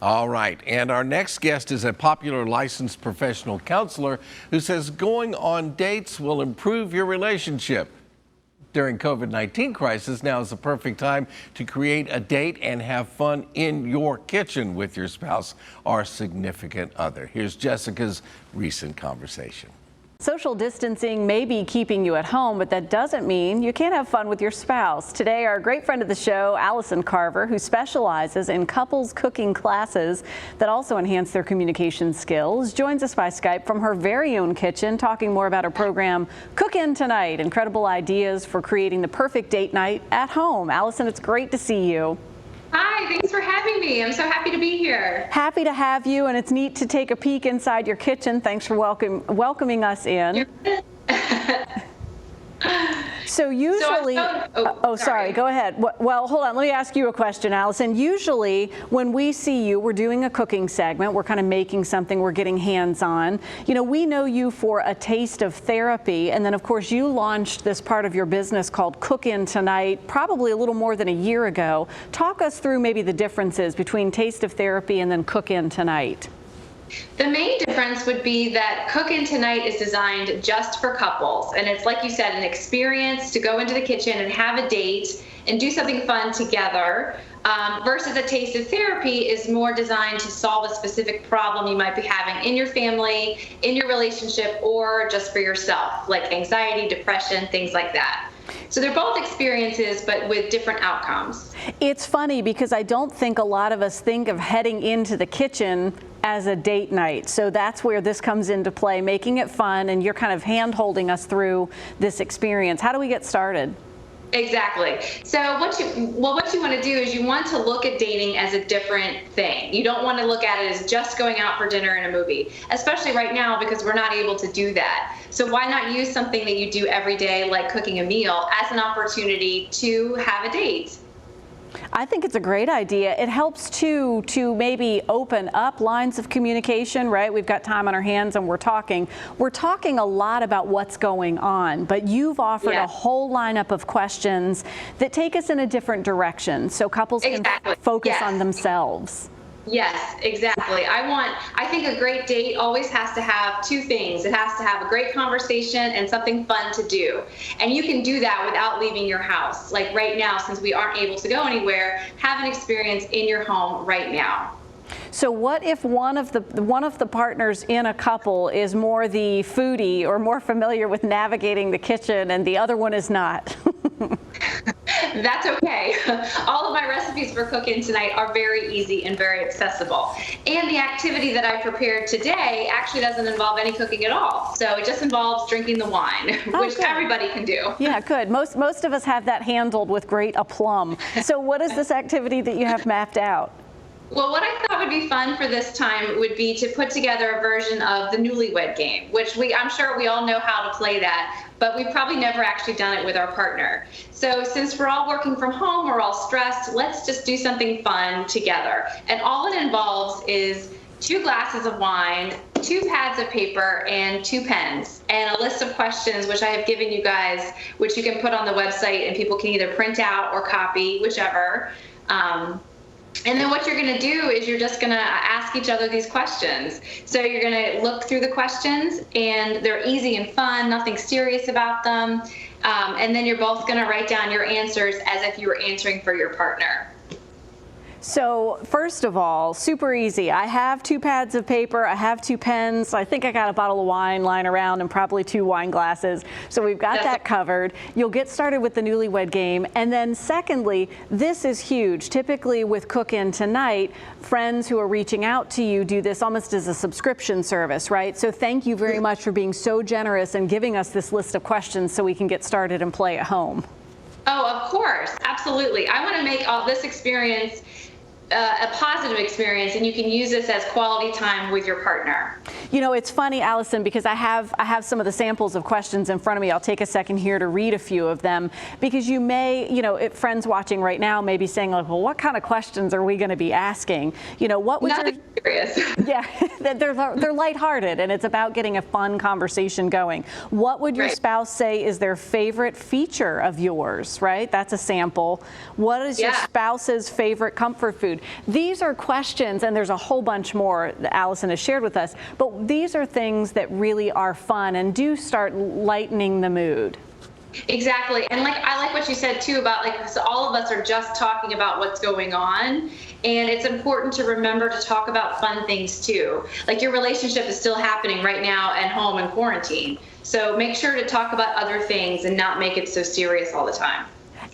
All right, and our next guest is a popular licensed professional counselor who says going on dates will improve your relationship. During COVID-19 crisis, now is the perfect time to create a date and have fun in your kitchen with your spouse or significant other. Here's Jessica's recent conversation. Social distancing may be keeping you at home, but that doesn't mean you can't have fun with your spouse. Today, our great friend of the show, Allison Carver, who specializes in couples cooking classes that also enhance their communication skills, joins us by Skype from her very own kitchen, talking more about her program, Cook In Tonight, incredible ideas for creating the perfect date night at home. Allison, it's great to see you. Hi, thanks for having me. I'm so happy to be here. Happy to have you, and it's neat to take a peek inside your kitchen. Thanks for welcoming us in. So usually, sorry, go ahead. Well, hold on, let me ask you a question, Allison. Usually when we see you, we're doing a cooking segment, we're kind of making something, we're getting hands-on. You know, we know you for a taste of therapy, and then of course you launched this part of your business called Cook In Tonight probably a little more than a year ago. Talk us through maybe the differences between Taste of Therapy and then Cook In Tonight. The main difference would be that Cook In Tonight is designed just for couples. And it's, like you said, an experience to go into the kitchen and have a date and do something fun together. Versus a Taste of Therapy is more designed to solve a specific problem you might be having in your family, in your relationship, or just for yourself, like anxiety, depression, things like that. So they're both experiences, but with different outcomes. It's funny because I don't think a lot of us think of heading into the kitchen as a date night. So that's where this comes into play, making it fun, and you're kind of hand-holding us through this experience. How do we get started? Exactly. So what you want to do is you want to look at dating as a different thing. You don't want to look at it as just going out for dinner and a movie, especially right now because we're not able to do that. So why not use something that you do every day, like cooking a meal, as an opportunity to have a date? I think it's a great idea. It helps too to maybe open up lines of communication, right? We've got time on our hands and we're talking. We're talking a lot about what's going on, but you've offered a whole lineup of questions that take us in a different direction so couples can focus on themselves. Yes, exactly. I think a great date always has to have two things. It has to have a great conversation and something fun to do. And you can do that without leaving your house. Like right now, since we aren't able to go anywhere, have an experience in your home right now. So what if one of the partners in a couple is more the foodie or more familiar with navigating the kitchen and the other one is not? That's okay. All of my recipes for Cook In Tonight are very easy and very accessible. And the activity that I prepared today actually doesn't involve any cooking at all. So it just involves drinking the wine, which everybody can do. Yeah, good. Most of us have that handled with great aplomb. So what is this activity that you have mapped out? Well, what I thought would be fun for this time would be to put together a version of the Newlywed Game, which I'm sure we all know how to play that, but we've probably never actually done it with our partner. So since we're all working from home, we're all stressed, let's just do something fun together. And all it involves is 2 glasses of wine, 2 pads of paper, and 2 pens, and a list of questions, which I have given you guys, which you can put on the website and people can either print out or copy, whichever. And then what you're going to do is you're just going to ask each other these questions. So you're going to look through the questions, and they're easy and fun, nothing serious about them. And then you're both going to write down your answers as if you were answering for your partner. So first of all, super easy. I have 2 pads of paper, I have 2 pens, I think I got a bottle of wine lying around and probably 2 wine glasses. So we've got that covered. You'll get started with the Newlywed Game. And then secondly, this is huge. Typically with Cook In Tonight, friends who are reaching out to you do this almost as a subscription service, right? So thank you very much for being so generous and giving us this list of questions so we can get started and play at home. Oh, of course. Absolutely. I want to make all this experience a positive experience, and you can use this as quality time with your partner. You know, it's funny, Allison, because I have some of the samples of questions in front of me. I'll take a second here to read a few of them, because you may, you know, friends watching right now may be saying, like, well, what kind of questions are we going to be asking? You know, what would Nothing serious. Yeah, they're lighthearted, and it's about getting a fun conversation going. What would your Right. spouse say is their favorite feature of yours, right? That's a sample. What is your Yeah. spouse's favorite comfort food? These are questions, and there's a whole bunch more that Allison has shared with us, but these are things that really are fun and do start lightening the mood. Exactly. And like, I like what you said too about like, so all of us are just talking about what's going on. And it's important to remember to talk about fun things too. Like your relationship is still happening right now at home in quarantine. So make sure to talk about other things and not make it so serious all the time.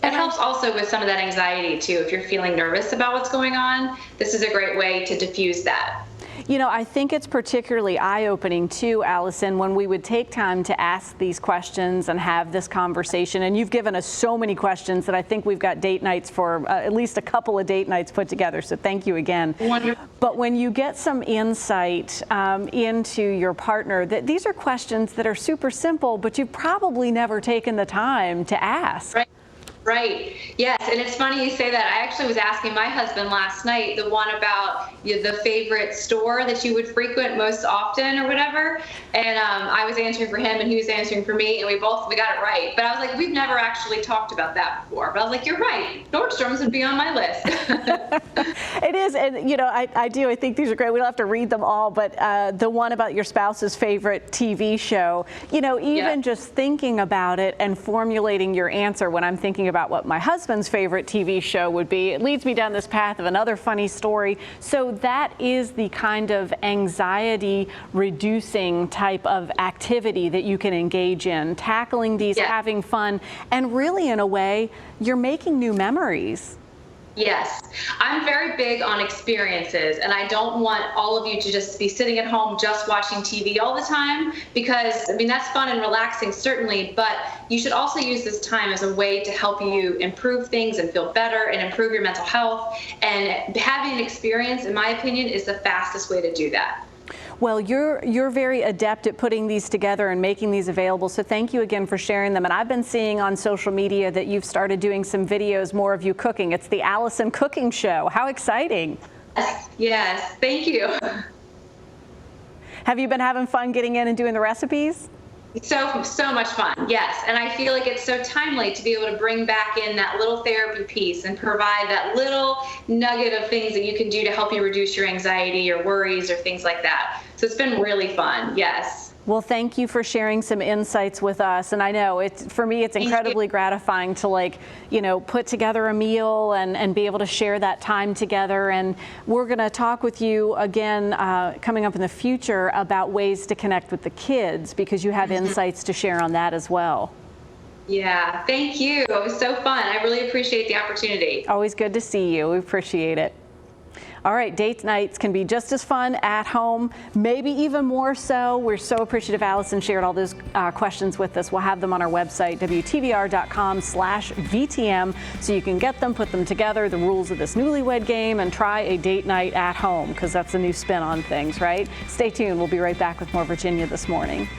It helps also with some of that anxiety too. If you're feeling nervous about what's going on, this is a great way to diffuse that. You know, I think it's particularly eye-opening too, Allison, when we would take time to ask these questions and have this conversation. And you've given us so many questions that I think we've got date nights for at least a couple of date nights put together. So thank you again. Wonderful. But when you get some insight into your partner, that these are questions that are super simple, but you've probably never taken the time to ask. Right. Right. Yes. And it's funny you say that. I actually was asking my husband last night the one about the favorite store that you would frequent most often or whatever. And I was answering for him and he was answering for me, and we got it right. But I was like, we've never actually talked about that before. But I was like, you're right. Nordstrom's would be on my list. It is. And, you know, I think these are great. We don't have to read them all. But the one about your spouse's favorite TV show, you know, even just thinking about it and formulating your answer when I'm thinking about what my husband's favorite TV show would be, it leads me down this path of another funny story. So that is the kind of anxiety reducing type of activity that you can engage in, tackling these, having fun, and really in a way, you're making new memories. Yes, I'm very big on experiences, and I don't want all of you to just be sitting at home just watching TV all the time, because I mean that's fun and relaxing certainly, but you should also use this time as a way to help you improve things and feel better and improve your mental health. And having an experience, in my opinion, is the fastest way to do that. Well, you're very adept at putting these together and making these available, so thank you again for sharing them. And I've been seeing on social media that you've started doing some videos, more of you cooking. It's the Allison Cooking Show. How exciting. Yes, thank you. Have you been having fun getting in and doing the recipes? So much fun, yes. And I feel like it's so timely to be able to bring back in that little therapy piece and provide that little nugget of things that you can do to help you reduce your anxiety or worries or things like that. So it's been really fun, yes. Well, thank you for sharing some insights with us. And I know for me, it's incredibly gratifying to put together a meal and be able to share that time together. And we're going to talk with you again coming up in the future about ways to connect with the kids, because you have insights to share on that as well. Yeah, thank you. It was so fun. I really appreciate the opportunity. Always good to see you. We appreciate it. All right, date nights can be just as fun at home, maybe even more so. We're so appreciative Allison shared all those questions with us. We'll have them on our website, WTVR.com/VTM, so you can get them, put them together, the rules of this newlywed game, and try a date night at home, because that's a new spin on things, right? Stay tuned. We'll be right back with more Virginia This Morning.